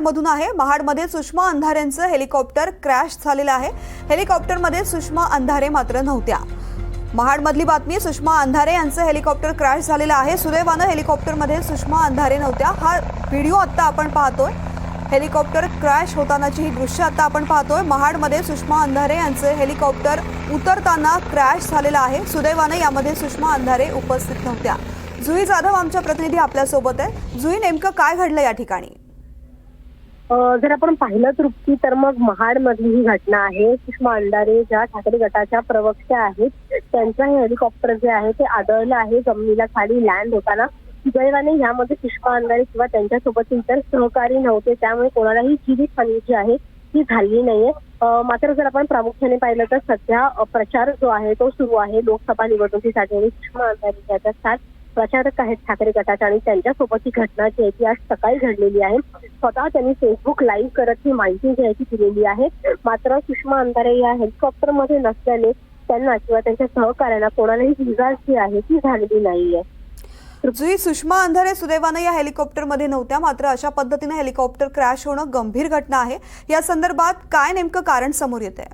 मधून आहे। महाडमध्ये सुषमा अंधारेंचं हेलिकॉप्टर क्रॅश झालेलं आहे। हेलिकॉप्टरमध्ये सुषमा अंधारे मात्र नव्हत्या। महाडमधली बातमी, सुषमा अंधारे यांचं हेलिकॉप्टर क्रॅश झालेलं आहे। सुदैवानं हेलिकॉप्टरमध्ये सुषमा अंधारे नव्हत्या। हा व्हिडिओ आता आपण पाहतोय। हेलिकॉप्टर क्रॅश होतानाची ही दृश्य आता आपण पाहतोय। महाडमध्ये सुषमा अंधारे यांचं हेलिकॉप्टर उतरताना क्रॅश झालेलं आहे। सुदैवानं यामध्ये सुषमा अंधारे उपस्थित नव्हत्या। जुई जाधव आमच्या प्रतिनिधी आपल्या सोबत आहे। जुई, नेमकं काय घडलं या ठिकाणी? जर आपण पाहिलं तृप्ती, तर मग महाडमधली ही घटना आहे। सुषमा अंधारे ज्या ठाकरे गटाच्या प्रवक्त्या आहेत, त्यांचं हे हेलिकॉप्टर जे आहे ते आदळलं आहे जमिनीला खाली लँड होताना। सुदैवाने यामध्ये सुषमा अंधारे किंवा त्यांच्यासोबत इतर सहकारी नव्हते, त्यामुळे कोणालाही जीवितहानी जी आहे ती झाली नाहीये। मात्र जर आपण प्रामुख्याने पाहिलं तर सध्या प्रचार जो आहे तो सुरू आहे लोकसभा निवडणुकीसाठी आणि सुषमा अंधारे याच्या 7 प्रचारक आहेत ठाकरे गटाच्या आणि त्यांच्यासोबत ही घटना जी आहे ती आज सकाळी घडलेली आहे। स्वतः त्यांनी फेसबुक लाईव्ह करत ही माहिती जी आहे ती दिलेली आहे। मात्र सुषमा अंधारे या हेलिकॉप्टरमध्ये नसल्याने त्यांना किंवा त्यांच्या सहकाऱ्यांना कोणालाही इजा जी आहे ती झालेली नाहीये। जुई, सुषमा अंधारे सुदैवानं या हेलिकॉप्टरमध्ये नव्हत्या, मात्र अशा पद्धतीने हेलिकॉप्टर क्रॅश होणं गंभीर घटना आहे। या संदर्भात काय नेमकं कारण समोर येतंय?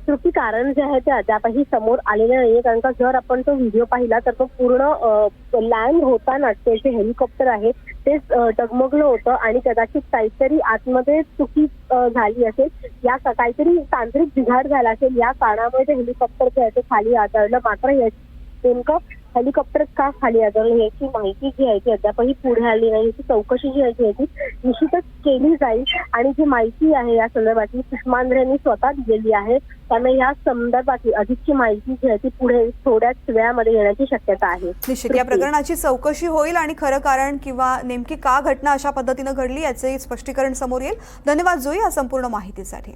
तृप्ती, कारण जे आहे ते अद्यापही समोर आलेलं नाहीये, कारण का जर आपण तो व्हिडिओ पाहिला तर तो पूर्ण लँड होताना ते जे हेलिकॉप्टर आहे ते डगमगलं होतं आणि कदाचित काहीतरी आतमध्ये चुकी झाली असेल, या काहीतरी तांत्रिक बिघाड झाला असेल, या कारणामुळे ते हेलिकॉप्टर जे आहे ते खाली आदळलं। मात्र नेमकं हेलिकॉप्टर का खाली आदळलं याची माहिती जी आहे ती अद्यापही पुढे आली नाही। याची चौकशी जी आहे ती निश्चितच केली जाईल आणि जी माहिती आहे या संदर्भातली सुषमा अंधारे यांनी स्वतः दिलेली आहे, त्यामुळे या संदर्भातली अधिकची माहिती जी आहे ती पुढे थोड्याच वेळामध्ये येण्याची शक्यता आहे। निश्चित या प्रकरणाची चौकशी होईल आणि खरं कारण किंवा नेमकी का घटना अशा पद्धतीने घडली याचे स्पष्टीकरण समोर येईल। धन्यवाद जुई या संपूर्ण माहितीसाठी।